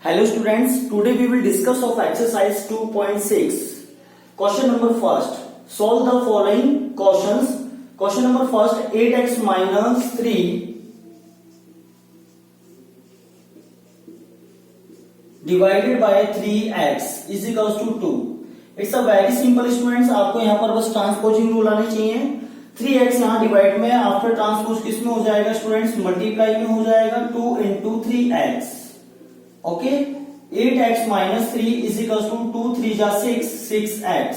Hello students, today we will discuss of exercise 2.6. Question number first. Solve the following questions. Question number first, 8x minus 3 divided by 3x is equals to 2. It's a very simple students. आपको यहाँ पर बस transposing rule आने चाहिए. 3x यहाँ divide में after transpose किस में हो जाएगा स्टूडेंट्स? मल्टीप्लाई में हो जाएगा. 2 into 3x. Okay 8x minus 3 is equals to 2 3 जा 6x.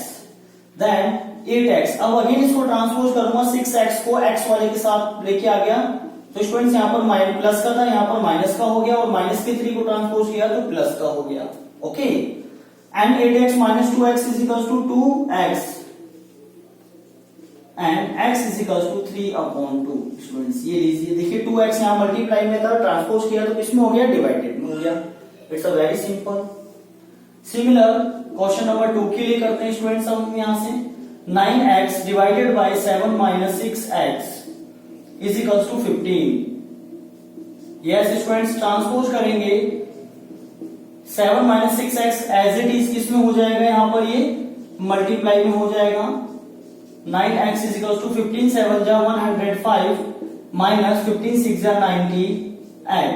Then 8x. अब अगेन इसको ट्रांसपोज करूंगा. 6x को x वाले के साथ लेके आ गया तो स्टूडेंट्स यहाँ पर प्लस का था, यहाँ पर माइनस का हो गया और माइनस के 3 को ट्रांसपोज किया तो प्लस का हो गया. Okay and 8x minus 2x is equals to 2x and x is equals to 3/2. Students ये लीजिए, देखिए 2x यहाँ मल्टीप्लाई में था, ट्रांसपोज किया तो किसमें हो गया? डिवाइडेड में हो गया. It's a very simple. Similar question number 2 के लिए करते हैं स्टूडेंट्स हम यहां से. 9x divided by 7 minus 6x is equals to 15. Yes students transpose करेंगे. 7 minus 6x as it is किसमें हो जाएगा? यहां पर ये मल्टीप्लाई में हो जाएगा. 9x is equals to 15 7 जा 105 minus 15 6 जा 90x.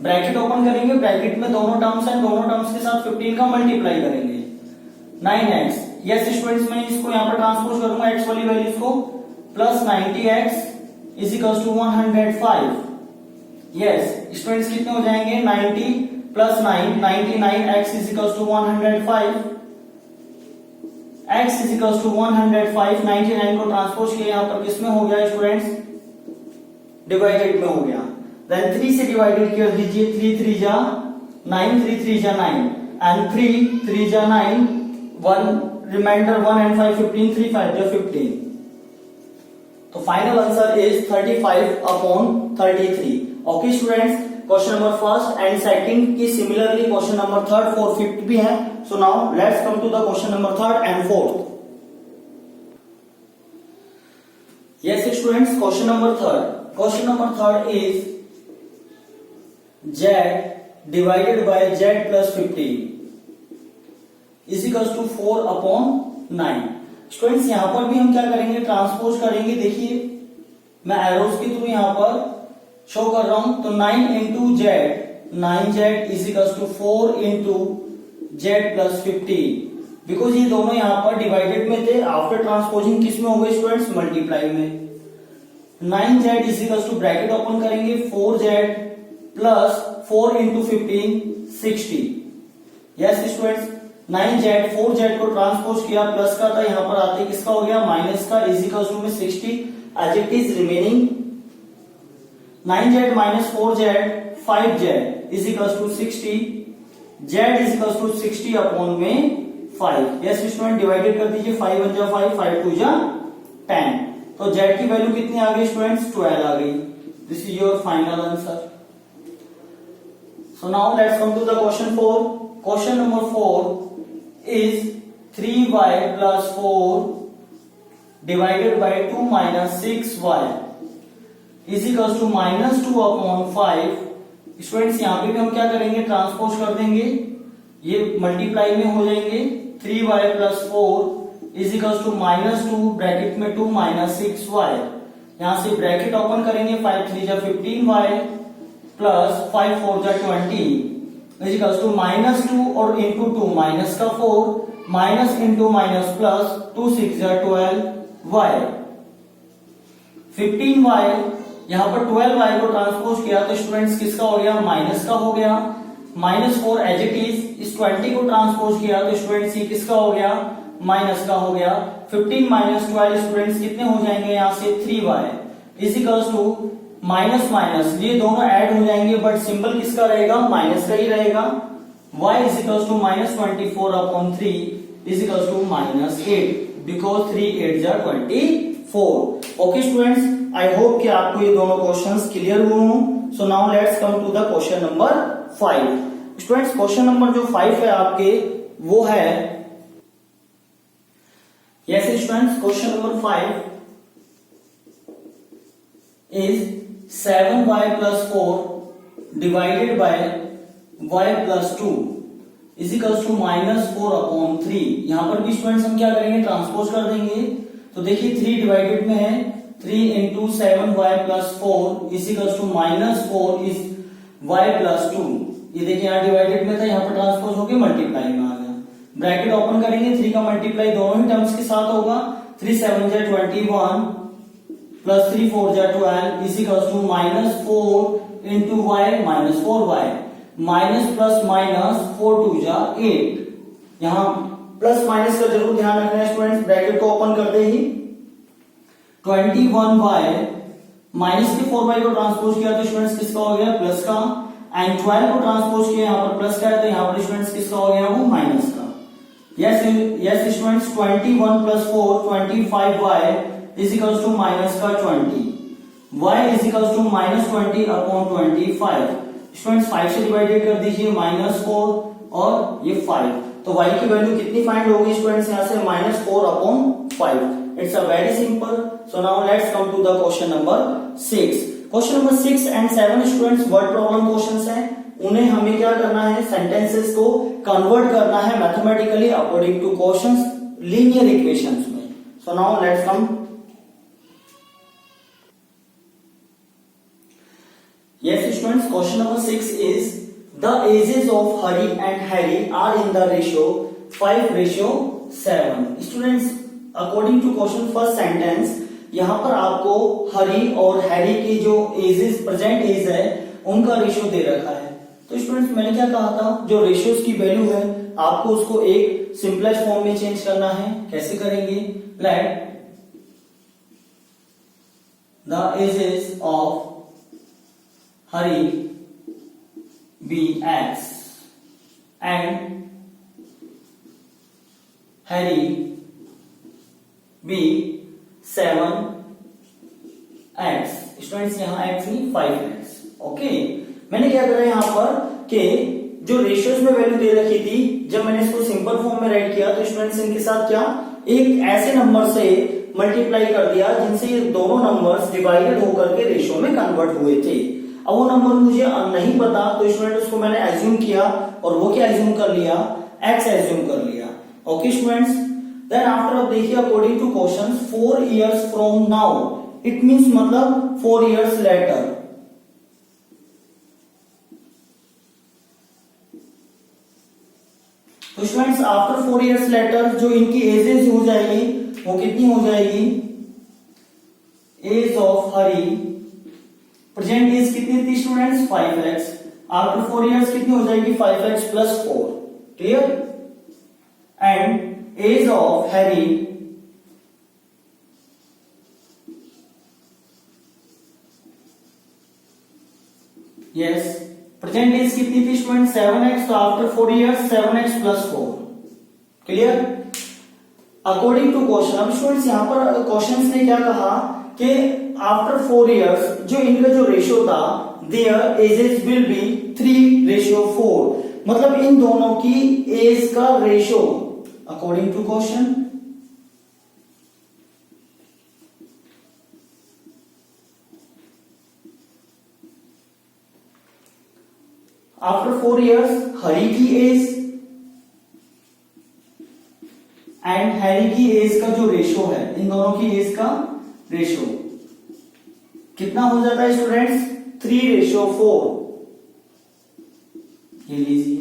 ब्रैकेट ओपन करेंगे, ब्रैकेट में दोनों टर्म्स हैं, दोनों टर्म्स के साथ 15 का मल्टीप्लाई करेंगे. 9x. यस स्टूडेंट्स मैं इसको यहाँ पर ट्रांसपोज करूंगा x वाली वैल्यूज को. Plus 90x is equals to 105. Yes students कितने हो जाएंगे? 90 plus 9 99x is equals to 105. x is equals to 105. 99 को ट्रांसपोज किया यहाँ पर किसमें हो गया स्टूडेंट्स? डिवाइडेड में हो गया. देन 3 से डिवाइडेड कर दीजिए. 3 3 जा 9 3 3 जा 9 एंड 3 3 जा 9 1 रिमाइंडर 1 एंड 5 15 3 5 जा 15. तो final answer is 35/33. Okay students, question number first and second की similarly question number third fourth fifth भी है. So now let's come to the question number third and fourth. Yes students, question number third. Question number third is z divided by z plus 15 is equals to 4/9. Students यहां पर भी हम क्या करेंगे? Transpose करेंगे. देखिए मैं एरोस के थ्रू यहां पर शो कर रहा हूं. तो 9 into z 9z is equals to 4 into z plus 15. Because ये दोनों यहां पर डिवाइडेड में थे. आफ्टर ट्रांसपोजिंग किस में हो गए स्टूडेंट्स? मल्टीप्लाई में. 9z is equals to bracket open करेंगे 4z plus 4 into 15 60. Yes students 9z 4z को ट्रांसपोज किया, प्लस का था, यहां पर आते किसका हो गया? माइनस का. इज इक्वल्स टू में 60 as it is remaining. 9z minus 4z 5z is equals to 60. z is equals to 60 upon में 5. यस स्टूडेंट डिवाइडेड कर दीजिए. 5 1 जा 5 5 2 जा 10. तो z की वैल्यू कितनी आ गई स्टूडेंट्स? 12 आ गई. This is your final answer. So now let's come to the question 4. Question number 4 is 3y plus 4 divided by 2 minus 6y is equals to minus 2/5. Students यहाँ पे भी हम क्या करेंगे? ट्रांसपोज कर देंगे. ये मल्टीप्लाई में हो जाएंगे. 3y plus 4 is equals to minus 2 bracket में 2 minus 6y. यहाँ से ब्रैकेट ओपन करेंगे. 5 3 जा 15y प्लस 5 4 जा 20 इजिकल्स टू माइनस 2 और इंटू 2 माइनस का 4 माइनस इंटू माइनस प्लस 2 6 जा 12y. 15y यहां पर 12y को ट्रांसपोज किया तो स्टूडेंट्स किसका हो गया? माइनस का हो गया. Minus 4 as it is. इस 20 को ट्रांसपोज किया तो स्टूडेंट्स ये किसका हो गया? माइनस का हो गया. 15 माइनस 12 स्टूडेंट्स कितने हो जाएंगे? यहां से 3y इजिकल्स टू माइनस माइनस ये दोनों ऐड हो जाएंगे बट सिंबल किसका रहेगा? माइनस का ही रहेगा. y is equals to minus 24/3 is equals to minus 8 because 3 8 जा 24. ओके स्टूडेंट्स, आई होप कि आपको ये दोनों क्वेश्चंस क्लियर हुए हों. So now let's come to the question number 5. Students question number जो 5 है आपके वो है. Yes students, question number 5 is 7y plus 4 divided by y plus 2 equals to -4/3। यहां पर भी स्टूडेंट्स हम क्या करेंगे, ट्रांसपोज कर देंगे। तो देखिए 3 डिवाइडेड में है, 3 into 7y plus 4 equals to -4 is y plus 2। ये देखिए यहाँ डिवाइडेड में था, यहाँ पर ट्रांसपोज होके मल्टीप्लाई में आ गया। ब्रैकेट ओपन करेंगे, 3 का मल्टीप्लाई दोनों ही टर्म्स के साथ होगा। 3 7 जा 21 प्लस 3 4 जा 12 equals to -4 into y -4y। Minus plus minus 4 2 जा 8। यहाँ प्लस माइनस का जरूर ध्यान रखना है स्टूडेंट्स। ब्रैकेट को ओपन करते ही 21y माइनस के 4y को ट्रांसपोज किया तो स्टूडेंट्स किसका हो गया, प्लस का। एंड 12 को ट्रांसपोज किया, यहाँ पर प्लस का है तो यहाँ पर स्टूडेंट्स किसका हो गया, वो माइनस का। Yes students 21 plus 4 25y equals to minus का 20। y equals to -20/25। स्टूडेंट्स 5 से डिवाइडेड कर दीजिए, -4 और ये 5। तो y की वैल्यू कितनी फाइंड होगी स्टूडेंट्स, यहाँ से -4/5। It's a very simple. So now let's come to the question number 6। Question number 6 and 7 students word problem questions हैं। उन्हें हमें क्या करना है, सेंटेंसेस को कन्वर्ट करना है mathematically according to questions linear equations में। So now let's come. Yes students, question number 6 is the ages of Hari and Harry are in the ratio 5:7। Students, according to question first sentence, यहाँ पर आपको हरी और Harry की जो edges present as है उनका ratio दे रखा है। तो स्टूडेंट्स मैंने क्या कहा था, जो रेशियोज की वैल्यू है आपको उसको एक सिंपलेस्ट फॉर्म में चेंज करना है। कैसे करेंगे, let the ages of Hari be X and Harry be 7x। Students यहाँ x नहीं 5x। ओके, मैंने क्या करा यहाँ पर कि जो रेशियोज में वैल्यू दे रखी थी, जब मैंने इसको सिंपल फॉर्म में राइट किया तो स्टूडेंट्स इनके साथ क्या एक ऐसे नंबर से मल्टीप्लाई कर दिया जिनसे ये दोनों नंबर्स डिवाइडेड होकर के रेशियो में कन्वर्ट हुए थे। अब वो नंबर मुझे नहीं पता तो स्टूडेंट उसको मैंने एज्यूम किया, और वो क्या एज्यूम कर लिया, x एज्यूम कर लिया। ओके स्टूडेंट्स, देन आफ्टर अब देखिए according to question 4 years from now, it means मतलब 4 years लेटर। तो स्टूडेंट्स आफ्टर 4 years लेटर जो इनकी एजेस हो जाएगी वो कितनी हो जाएगी, age of Hari present age कितनी थी स्टूडेंट्स 5x। आफ्टर 4 years कितनी हो जाएगी 5x plus 4। Clear. And age of Harry yes present age कितनी थी स्टूडेंट 7x। तो after 4 years 7x plus 4। Clear. According to question, अब स्टूडेंट्स यहां पर क्वेश्चन ने क्या कहा कि आफ्टर 4 years जो इनका जो रेशियो था देयर एजेस विल बी 3:4। मतलब इन दोनों की एज का ratio according to question after 4 years Hari की एज एंड हैरी की एज का जो रेशियो है, इन दोनों की एज का रेशियो कितना हो जाता है स्टूडेंट्स 3:4। ये लीजिए।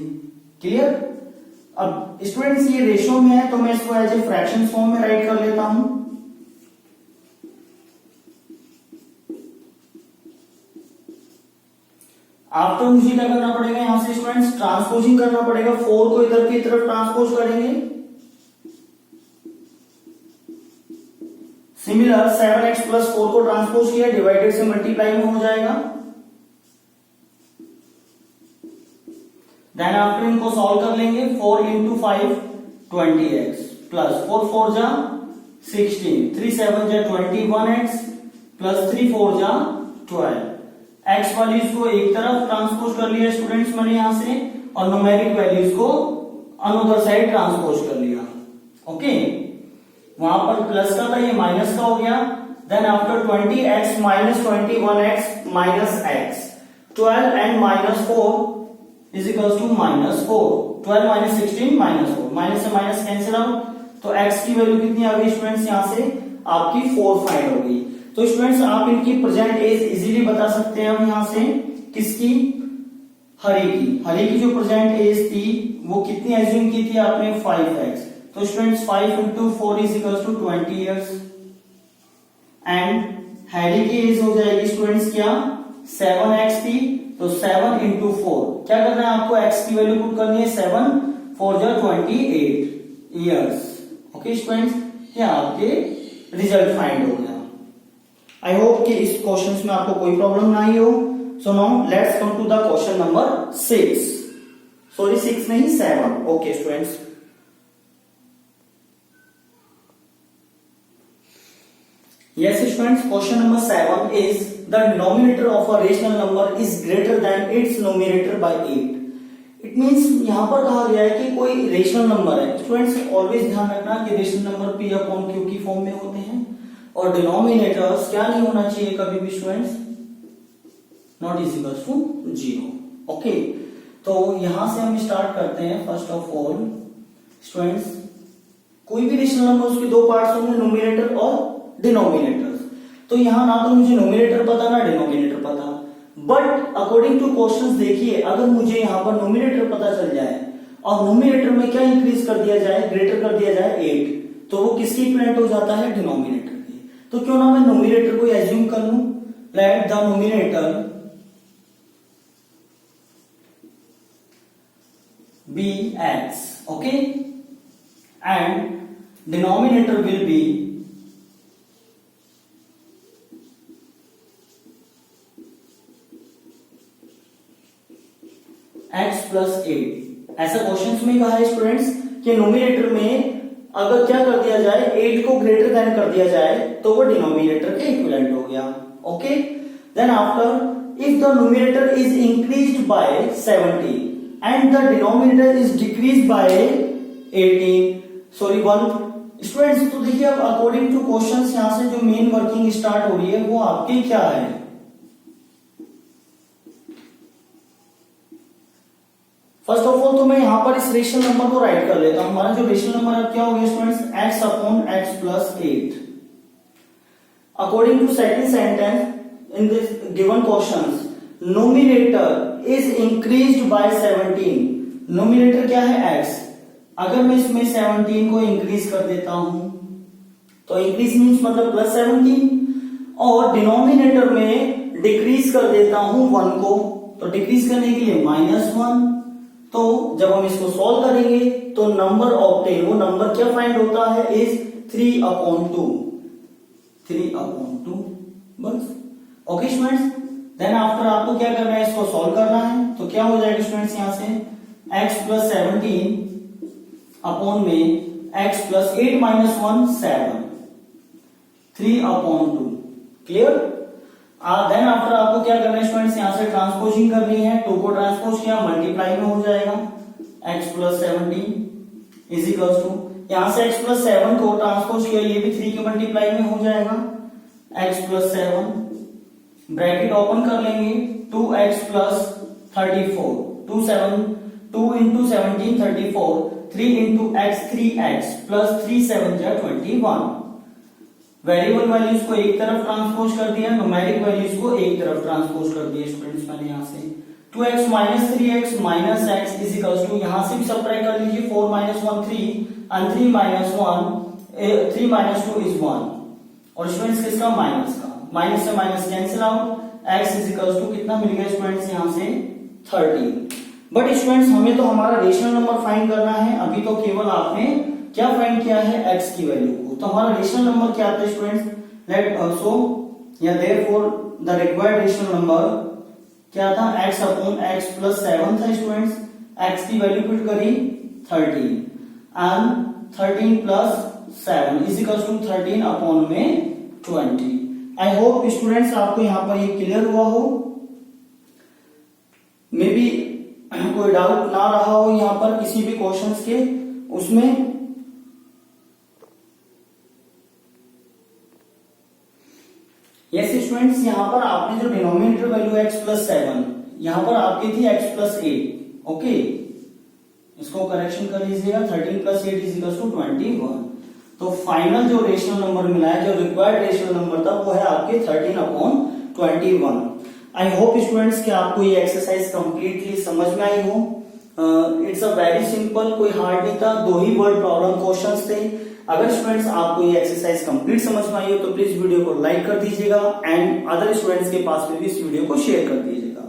क्लियर। अब स्टूडेंट्स ये रेशियो में है तो मैं इसको एज ए फ्रैक्शन फॉर्म में राइट कर लेता हूं। आफ्टर मुझे क्या करना पड़ेगा, यहां से स्टूडेंट्स ट्रांसपोजिंग करना पड़ेगा। 4 को इधर की तरफ ट्रांसपोज करेंगे। सिमिलर 7x प्लस 4 को ट्रांसपोज किया, डिवाइडेड से मल्टीप्लाई में हो जाएगा। देन आफ्टर इनको सॉल्व कर लेंगे। 4 into 5 20x प्लस 4 4 जा 16, 3 7 जा 21x प्लस 3 4 जा 12। x वैल्यूज को एक तरफ ट्रांसपोज कर लिया स्टूडेंट्स मैंने यहां से, और न्यूमेरिक वैल्यूज को अनदर साइड ट्रांसपोज कर लिया। ओके, वहां पर प्लस का था, ये माइनस का हो गया। Then after 20x minus 21x minus x 12 and -4 is equal to -4, 12 minus 16 -4, minus से माइनस कैंसिल आउट, तो x की वैल्यू कितनी आ गई स्टूडेंट्स, यहाँ से आपकी 4 फाइंड हो गई। तो स्टूडेंट्स आप इनकी प्रेजेंट एज इजीली बता सकते हैं अब यहाँ से, किसकी, हरी की जो प्रेजेंट एज थी वो कितनी एज्यूम की थी आपने, 5x। तो students 5 into 4 is equal to 20 years, and Harry की एज हो जाएगी स्टूडेंट्स क्या, 7x थी, तो 7 into 4, क्या करना है आपको, x की वैल्यू पुट करनी है, 7 4 जा 28 ईयर्स। ओके स्टूडेंट्स, ये आपके रिजल्ट फाइंड हो गया। आई होप कि इस क्वेश्चन में आपको कोई प्रॉब्लम ना आई हो। So now let's come to the question number 6, sorry 6 नहीं 7। Okay students, yes students, question number 7 is the denominator of a rational number is greater than its numerator by 8. It means यहां पर कहा गया है कि कोई रेशनल नंबर है। Students always ध्यान रखना कि rational number p upon q की फॉर्म में होते हैं, और डिनोमिनेटर्स क्या नहीं होना चाहिए कभी भी students, not is equal to 0। Okay, तो यहां से हम स्टार्ट करते हैं। फर्स्ट ऑफ ऑल स्टूडेंट्स, कोई भी रेशनल नंबर उसके दो पार्ट्स होंगे, न्यूमरेटर और डिनोमिनेटर्स। तो यहां ना तो मुझे न्यूमरेटर पता ना डिनोमिनेटर पता, बट अकॉर्डिंग टू क्वेश्चंस देखिए, अगर मुझे यहां पर न्यूमरेटर पता चल जाए और न्यूमरेटर में क्या इंक्रीज कर दिया जाए, ग्रेटर कर दिया जाए 8, तो वो किसकी इक्विवेलेंट हो जाता है, डिनोमिनेटर की। तो क्यों ना मैं न्यूमरेटर को एज्यूम कर लूं, let the numerator be x, okay, and denominator will be x plus 8। ऐसा क्वेश्चन में कहा है स्टूडेंट्स कि नोमिनेटर में अगर क्या कर दिया जाए, 8 को ग्रेटर देन कर दिया जाए, तो वो डिनोमिनेटर के इक्विवेलेंट हो गया। Okay, then after if the numerator is increased by 70 and the denominator is decreased by 1 students, तो देखिए अब अकॉर्डिंग टू क्वेश्चंस यहां से जो मेन वर्किंग स्टार्ट हो रही है वो आपकी क्या है, फर्स्ट ऑफ ऑल तो मैं यहां पर इस रेशनल नंबर को राइट कर लेता हूं। हमारा जो रेशनल नंबर अब क्या हो गया students, x upon x plus 8। According to second sentence in this given questions, numerator is increased by 17। Numerator क्या है, x। अगर मैं इसमें 17 को इंक्रीज कर देता हूं, तो इंक्रीज मीन्स मतलब प्लस 17, और डिनोमिनेटर में डिक्रीज कर देता हूं 1 को, तो डिक्रीज करने के लिए -1। तो जब हम इसको सॉल्व करेंगे तो नंबर ऑब्टेन, वो नंबर क्या फाइंड होता है, इज 3/2, 3/2 बस। ओके स्टूडेंट्स, देन आफ्टर आपको क्या करना है, इसको सॉल्व करना है। तो क्या हो जाएगा स्टूडेंट्स, यहां से x प्लस 17 अपॉन में x plus 8 minus 1 7, 3/2। Clear. Then after आपको क्या करना है स्टूडेंट्स, यहां से ट्रांसपोजिंग करनी है। 2 को ट्रांसपोज किया, मल्टीप्लाई में हो जाएगा x plus 17 is equal to, यहां से x प्लस 7 को ट्रांसपोज किया, ये भी 3 के मल्टीप्लाई में हो जाएगा, x प्लस 7 ब्रैकेट ओपन कर लेंगे, 2x plus 34, 2 into 17 34, 3 into x 3x plus 3 7 जा 21। वेरिएबल वैल्यूज को एक तरफ ट्रांसपोज कर दिया, न्यूमेरिक वैल्यूज को एक तरफ ट्रांसपोज कर दिया स्टूडेंट्स मैंने यहां से। 2x minus 3x minus x is equal to, यहां से भी सब्ट्रैक्ट कर लीजिए, 4 minus 1 3 and 3 minus 1 3 minus 2 is 1, और स्टूडेंट्स किसका, माइनस का, माइनस से minus cancel out, x is equal to कितना मिल गया स्टूडेंट्स यहां से 30। बट स्टूडेंट्स हमें तो हमारा रेशनल नंबर फाइंड करना है, अभी तो केवल आपने क्या फाइंड किया है, x की वैल्यू को। तो हमारा रेशनल नंबर क्या आता है स्टूडेंट्स, लेट सो या therefore the required rational number क्या था, x अपॉन x प्लस 7 था स्टूडेंट्स। x की वैल्यू पुट करी 13 and 13 plus 7 is equal to 13 upon में 20। आई होप स्टूडेंट्स आपको यहां पर ये क्लियर हुआ हो, मे बी कोई डाउट ना रहा हो यहां पर किसी भी क्वेश्चंस के उसमें। यस स्टूडेंट्स, यहां पर आपने जो डिनोमिनेटर वैल्यू x प्लस 7, यहां पर आपकी थी x प्लस 8, ओके, इसको करेक्शन कर लीजिएगा। 13 प्लस 8 इज इक्वल टू 21। तो फाइनल जो रेशनल नंबर मिला है, जो रिक्वायर्ड रेशनल नंबर था, वो है आपके 13/21। आई होप स्टूडेंट्स कि आपको ये एक्सरसाइज कंप्लीटली समझ में आई हो। इट्स अ वेरी सिंपल, कोई हार्ड नहीं था, 2 ही वर्ड प्रॉब्लम क्वेश्चंस थे। अगर स्टूडेंट्स आपको ये एक्सरसाइज कंप्लीट समझ में आई हो तो प्लीज वीडियो को लाइक कर दीजिएगा एंड अदर स्टूडेंट्स के पास में भी इस वीडियो को शेयर कर दीजिएगा।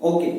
ओके।